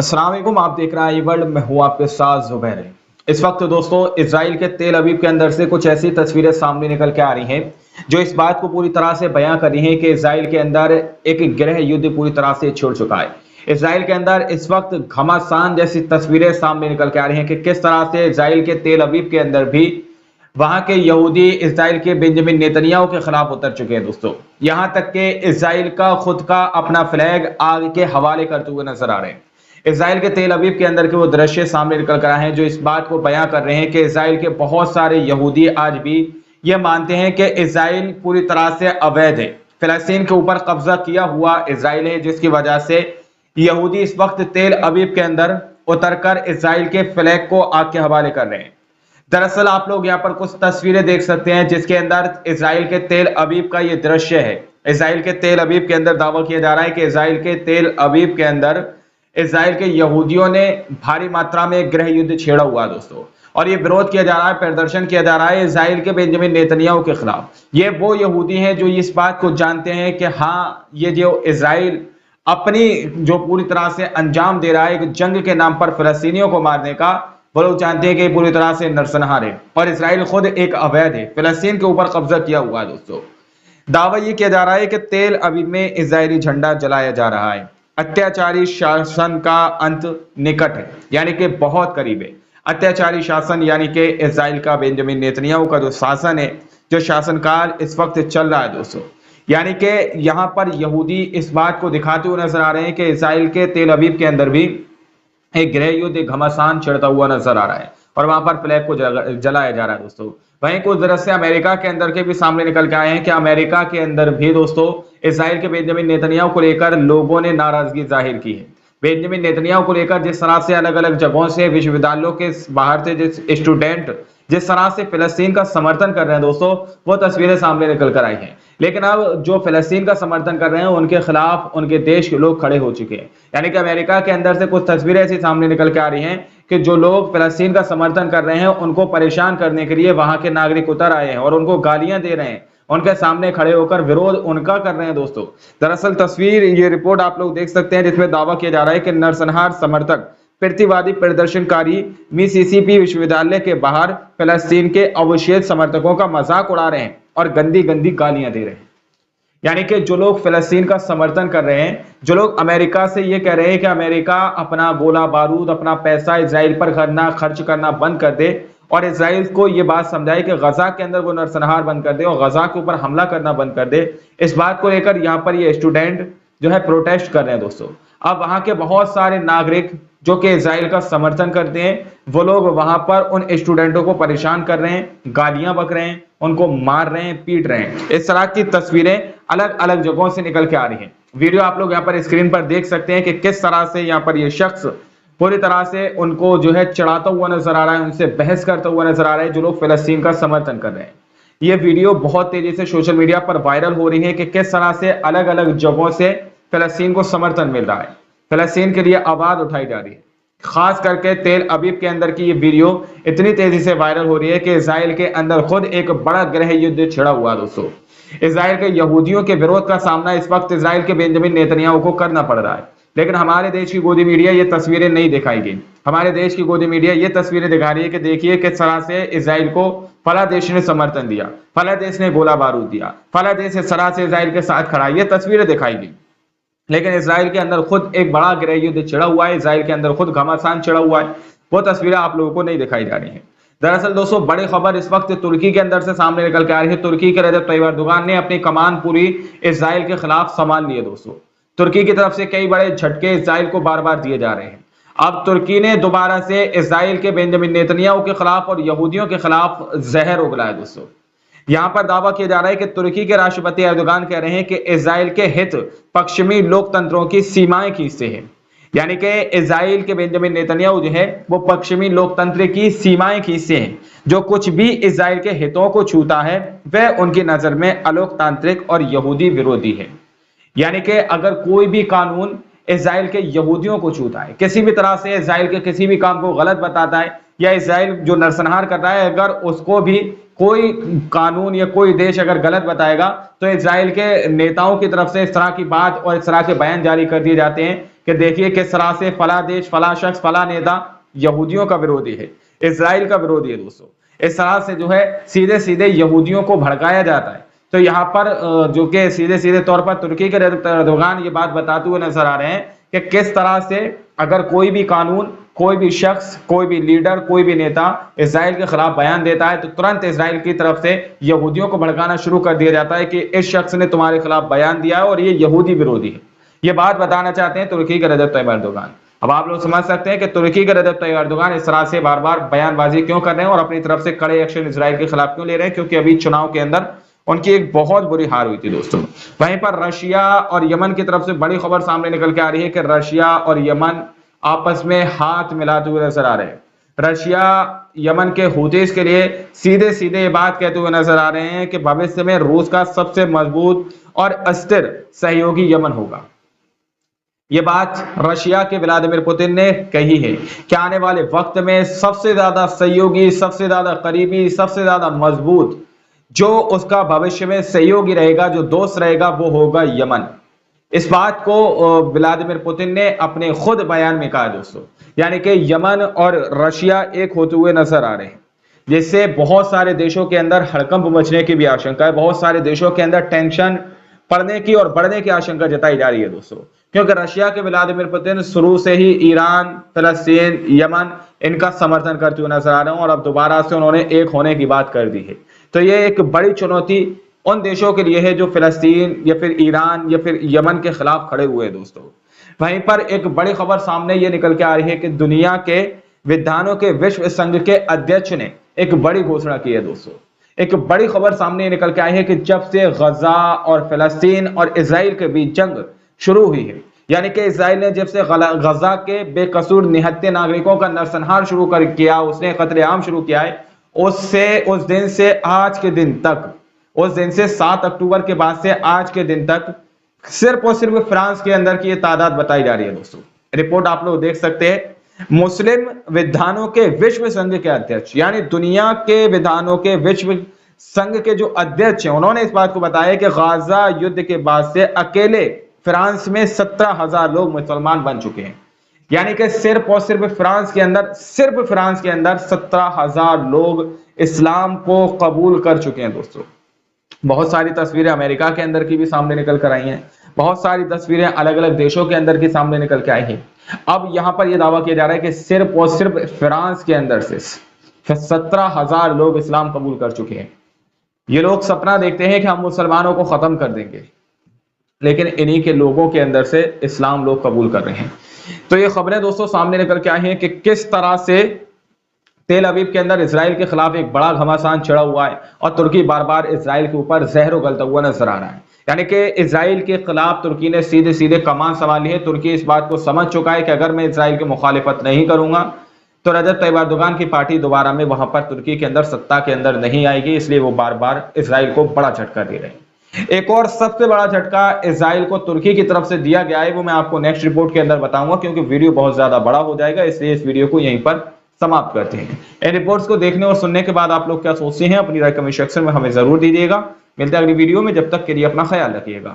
अस्सलाम वालेकुम, आप देख रहे हैं ये वर्ल्ड में हूँ आपके साथ जुबैर। इस वक्त दोस्तों इजराइल के तेल अवीव के अंदर से कुछ ऐसी तस्वीरें सामने निकल के आ रही हैं जो इस बात को पूरी तरह से बयां कर रही हैं कि इजराइल के अंदर एक गृह युद्ध पूरी तरह से छिड़ चुका है। इजराइल के अंदर इस वक्त घमासान जैसी तस्वीरें सामने निकल के आ रही हैं कि किस तरह से इजराइल के तेल अवीव के अंदर भी वहां के यहूदी इजराइल के बेंजामिन नेतन्याहू के खिलाफ उतर चुके हैं। दोस्तों यहां तक कि इजराइल का खुद का अपना फ्लैग आग के हवाले करते हुए नजर आ रहे हैं। इजराइल के तेल अवीव के अंदर के वो दृश्य सामने निकल कर आए हैं जो इस बात को बयां कर रहे हैं कि इजराइल के बहुत सारे यहूदी आज भी ये मानते हैं कि इजराइल पूरी तरह से अवैध है, फिलिस्तीन के ऊपर कब्जा किया हुआ इजराइल है, जिसकी वजह से यहूदी इस वक्त तेल अवीव के अंदर उतरकर इजराइल के फ्लैग को आग के हवाले कर रहे हैं। दरअसल आप लोग यहाँ पर कुछ तस्वीरें देख सकते हैं जिसके अंदर इजराइल के तेल अवीव का ये दृश्य है। इजराइल के तेल अवीव के अंदर दावा किया जा रहा है कि इजराइल के तेल अवीव के अंदर इजराइल के यहूदियों ने भारी मात्रा में गृह युद्ध छेड़ा हुआ दोस्तों, और ये विरोध किया जा रहा है, प्रदर्शन किया जा रहा है इजराइल के बेंजामिन नेतन्याहू के खिलाफ। ये वो यहूदी हैं जो इस बात को जानते हैं कि हाँ, ये जो इजराइल अपनी जो पूरी तरह से अंजाम दे रहा है एक जंग के नाम पर फिलिस्तीनियों को मारने का, वो लोग जानते हैं कि पूरी तरह से नरसंहार है और इजराइल खुद एक अवैध है, फिलिस्तीन के ऊपर कब्जा किया हुआ है। दोस्तों दावा ये किया जा रहा है कि तेल अवीव में इजरायली झंडा जलाया जा रहा है। अत्याचारी शासन का अंत निकट है, यानी कि बहुत करीब है। अत्याचारी शासन यानी कि इजराइल का बेंजामिन नेतन्याहू का जो शासन है, जो शासनकाल इस वक्त चल रहा है दोस्तों, यानी कि यहाँ पर यहूदी इस बात को दिखाते हुए नजर आ रहे हैं कि इजराइल के तेल अवीव के अंदर भी एक गृह युद्ध एक घमासान छिड़ता हुआ नजर आ रहा है और वहां पर फ्लैग को जलाया जा रहा है। दोस्तों वहीं कुछ दृश्य अमेरिका के अंदर के भी सामने निकल के आए हैं कि अमेरिका के अंदर भी दोस्तों इजराइल के बेंजामिन नेतन्याहू को लेकर लोगों ने नाराजगी जाहिर की है। बेंजामिन नेतन्याहू को लेकर जिस तरह से अलग अलग जगहों से, विश्वविद्यालयों के बाहर से जिस स्टूडेंट जिस तरह से फिलिस्तीन का समर्थन कर रहे हैं दोस्तों, वो तस्वीरें सामने निकल कर आई हैं। लेकिन अब जो फिलिस्तीन का समर्थन कर रहे हैं उनके खिलाफ उनके देश के लोग खड़े हो चुके हैं। यानी कि अमेरिका के अंदर से कुछ तस्वीरें ऐसी सामने निकल के आ रही हैं कि जो लोग फिलिस्तीन का समर्थन कर रहे हैं उनको परेशान करने के लिए वहां के नागरिक उतर आए हैं और उनको गालियां दे रहे हैं, उनके सामने खड़े होकर विरोध उनका कर रहे हैं। दोस्तों दरअसल तस्वीर, ये रिपोर्ट आप लोग देख सकते हैं जिसमें दावा किया जा रहा है कि नरसंहार समर्थक प्रतिवादी प्रदर्शनकारी मिसिसिपी विश्वविद्यालय के बाहर फिलिस्तीन के अवशेष समर्थकों का मजाक उड़ा रहे हैं और गंदी गंदी गालियां दे रहे हैं। यानी कि जो लोग फिलिस्तीन का समर्थन कर रहे हैं, जो लोग अमेरिका से ये कह रहे हैं कि अमेरिका अपना गोला बारूद, अपना पैसा इजराइल पर खर्च करना बंद कर दे और इजराइल को ये बात समझाए कि गजा के अंदर वो नरसंहार बंद कर दे और गजा के ऊपर हमला करना बंद कर दे, इस बात को लेकर यहाँ पर ये स्टूडेंट जो है प्रोटेस्ट कर रहे हैं। दोस्तों अब वहां के बहुत सारे नागरिक जो कि इजराइल का समर्थन करते हैं, वो लोग वहां पर उन स्टूडेंटों को परेशान कर रहे हैं, गालियां बक रहे हैं, उनको मार रहे हैं, पीट रहे हैं। इस तरह की तस्वीरें अलग अलग जगहों से निकल के आ रही हैं। वीडियो आप लोग यहाँ पर स्क्रीन पर देख सकते हैं कि किस तरह से यहाँ पर ये शख्स पूरी तरह से उनको जो है चढ़ाता हुआ नजर आ रहा है, उनसे बहस करता हुआ नजर आ रहा है जो लोग फिलिस्तीन का समर्थन कर रहे हैं। ये वीडियो बहुत तेजी से सोशल मीडिया पर वायरल हो रही है कि किस तरह से अलग अलग जगहों से फिलिस्तीन को समर्थन मिल रहा है, फिलिस्तीन के लिए आवाज उठाई जा रही है। खास करके तेल अवीव के अंदर की ये वीडियो इतनी तेजी से वायरल हो रही है कि इजराइल के अंदर खुद एक बड़ा गृह युद्ध छिड़ा हुआ। दोस्तों इजराइल के यहूदियों के विरोध का सामना इस वक्त इजराइल के बेंजामिन नेतन्याहू को करना पड़ रहा है, लेकिन हमारे देश की गोदी मीडिया ये तस्वीरें नहीं दिखाएगी। हमारे देश की गोदी मीडिया ये तस्वीरें दिखा रही है कि देखिए किस तरह से इजराइल को फला देश ने समर्थन दिया, फला देश ने गोला बारूद दिया, फला देश इस तरह से इजराइल के साथ खड़ा, ये तस्वीरें दिखाएगी। लेकिन इजराइल के अंदर खुद एक बड़ा गृह युद्ध छिड़ा हुआ है, इजराइल के अंदर खुद घमासान छिड़ा हुआ है, वो तस्वीरें आप लोगों को नहीं दिखाई जा रही हैं। दरअसल दोस्तों बड़ी खबर इस वक्त तुर्की के अंदर से सामने निकल के आ रही है। तुर्की के रजब तैयब एर्दोगान ने अपनी कमान पूरी इजराइल के खिलाफ संभाल ली है। दोस्तों तुर्की की तरफ से कई बड़े झटके इजराइल को बार बार दिए जा रहे हैं। अब तुर्की ने दोबारा से इजराइल के बेंजामिन नेतन्याहू के खिलाफ और यहूदियों के खिलाफ जहर उगला है। दोस्तों यहां पर दावा किया जा रहा है कि तुर्की के राष्ट्रपति एर्दोगान कह रहे हैं कि इजराइल के हित पश्चिमी लोकतंत्रों की सीमाएं खींचते हैं। यानी कि इजराइल के बेंजामिन नेतन्याहू जो है वो पश्चिमी लोकतंत्र की सीमाएं खींचते हैं। जो कुछ भी इजराइल के हितों को छूता है वह उनकी नजर में अलोकतांत्रिक और यहूदी विरोधी है। यानी कि अगर कोई भी कानून इजराइल के यहूदियों को छूता है, किसी भी तरह से इजराइल के किसी भी काम को गलत बताता है, या इजराइल जो नरसंहार कर रहा है अगर उसको भी कोई कानून या कोई देश अगर गलत बताएगा तो इजराइल के नेताओं की तरफ से इस तरह की बात और इस तरह के बयान जारी कर दिए जाते हैं कि देखिए किस तरह से फला देश, फला शख्स, फला नेता यहूदियों का विरोधी है, इजराइल का विरोधी है दोस्तों। इस तरह से जो है सीधे सीधे यहूदियों को भड़काया जाता है। तो यहाँ पर जो कि सीधे सीधे तौर पर तुर्की के एर्दोगान ये बात बताते हुए नजर आ रहे हैं कि किस तरह से अगर कोई भी कानून, कोई भी शख्स, कोई भी लीडर, कोई भी नेता इजराइल के खिलाफ बयान देता है तो तुरंत इजराइल की तरफ से यहूदियों को भड़काना शुरू कर दिया जाता है कि इस शख्स ने तुम्हारे खिलाफ बयान दिया है और ये यहूदी विरोधी है। ये बात बताना चाहते हैं तुर्की के रजब तैयब एर्दोगान। अब आप लोग समझ सकते हैं कि तुर्की के रजब तैयब एर्दोगान इस तरह से बार बार बयानबाजी क्यों कर रहे हैं और अपनी तरफ से कड़े एक्शन इजराइल के खिलाफ क्यों ले रहे हैं, क्योंकि अभी चुनाव के अंदर उनकी एक बहुत बुरी हार हुई थी दोस्तों। वहीं पर रशिया और यमन की तरफ से बड़ी खबर सामने निकल के आ रही है कि रशिया और यमन आपस में हाथ मिलाते हुए नजर आ रहे हैं। रशिया यमन के हूतीस के लिए सीधे सीधे ये बात कहते हुए नजर आ रहे हैं कि भविष्य में रूस का सबसे मजबूत और अस्थिर सहयोगी यमन होगा। ये बात रशिया के व्लादिमीर पुतिन ने कही है कि आने वाले वक्त में सबसे ज्यादा सहयोगी, सबसे ज्यादा करीबी, सबसे ज्यादा मजबूत जो उसका भविष्य में सहयोगी रहेगा, जो दोस्त रहेगा, वो होगा यमन। इस बात को व्लादिमीर पुतिन ने अपने खुद बयान में कहा दोस्तों। यानी कि यमन और रशिया एक होते हुए नजर आ रहे हैं, जिससे बहुत सारे देशों के अंदर हड़कंप मचने की भी आशंका है, बहुत सारे देशों के अंदर टेंशन पड़ने की और बढ़ने की आशंका जताई जा रही है दोस्तों। क्योंकि रशिया के व्लादिमीर पुतिन शुरू से ही ईरान, फिलिस्तीन, यमन इनका समर्थन करते हुए नजर आ रहे हैं और अब दोबारा से उन्होंने एक होने की बात कर दी है। तो ये एक बड़ी चुनौती उन देशों के लिए है जो फिलिस्तीन या फिर ईरान या फिर यमन के खिलाफ खड़े हुए हैं दोस्तों। वहीं पर एक बड़ी खबर सामने ये निकल के आ रही है कि दुनिया के विद्वानों के विश्व संघ के अध्यक्ष ने एक बड़ी घोषणा की है दोस्तों। एक बड़ी खबर सामने निकल के आई है कि जब से गजा और फिलिस्तीन और इसराइल के बीच जंग शुरू हुई है, यानी कि इसराइल ने जब से गजा के बेकसूर निहत्थे नागरिकों का नरसंहार शुरू कर किया, उसने कत्लेआम शुरू किया है, उस दिन से आज के दिन तक, उस दिन से 7 अक्टूबर के बाद से आज के दिन तक सिर्फ और सिर्फ फ्रांस के अंदर की ये तादाद बताई जा रही है दोस्तों। रिपोर्ट आप लोग देख सकते हैं। मुस्लिम विद्वानों के विश्व संघ के अध्यक्ष, यानी दुनिया के विद्वानों के विश्व संघ के जो अध्यक्ष हैं, उन्होंने इस बात को बताया कि गाजा युद्ध के बाद से अकेले फ्रांस में 17,000 लोग मुसलमान बन चुके हैं। यानी कि सिर्फ और सिर्फ फ्रांस के अंदर 17,000 लोग इस्लाम को कबूल कर चुके हैं दोस्तों। बहुत सारी तस्वीरें अमेरिका के अंदर की भी सामने निकल कर आई हैं, बहुत सारी तस्वीरें अलग अलग देशों के अंदर की सामने निकल के आई हैं। अब यहां पर यह दावा किया जा रहा है कि सिर्फ और सिर्फ फ्रांस के अंदर से 17,000 लोग इस्लाम कबूल कर चुके हैं। ये लोग सपना देखते हैं कि हम मुसलमानों को खत्म कर देंगे, लेकिन इन्हीं के लोगों के अंदर से इस्लाम लोग कबूल कर रहे हैं। तो ये खबरें दोस्तों सामने निकल के आई हैं कि किस तरह से तेल अवीव के अंदर इसराइल के खिलाफ एक बड़ा घमासान चढ़ा हुआ है और तुर्की बार बार इसराइल के ऊपर जहर उगलता हुआ नजर आ रहा है। यानी कि इसराइल के खिलाफ तुर्की ने सीधे सीधे कमान संभाली है। तुर्की इस बात को समझ चुका है कि अगर मैं इसराइल की मुखालिफत नहीं करूंगा तो रजब तैयब एर्दोगान की पार्टी दोबारा में वहां पर तुर्की के अंदर सत्ता के अंदर नहीं आएगी, इसलिए वो बार बार इसराइल को बड़ा झटका दे रहे हैं। एक और सबसे बड़ा झटका इसराइल को तुर्की की तरफ से दिया गया है, वो मैं आपको नेक्स्ट रिपोर्ट के अंदर बताऊंगा, क्योंकि वीडियो बहुत ज्यादा बड़ा हो जाएगा, इसलिए इस वीडियो को यहीं पर समाप्त करते हैं। इन रिपोर्ट्स को देखने और सुनने के बाद आप लोग क्या सोचते हैं, अपनी राय कमेंट सेक्शन में हमें जरूर दीजिएगा। मिलते हैं अगली वीडियो में, जब तक के लिए अपना ख्याल रखिएगा।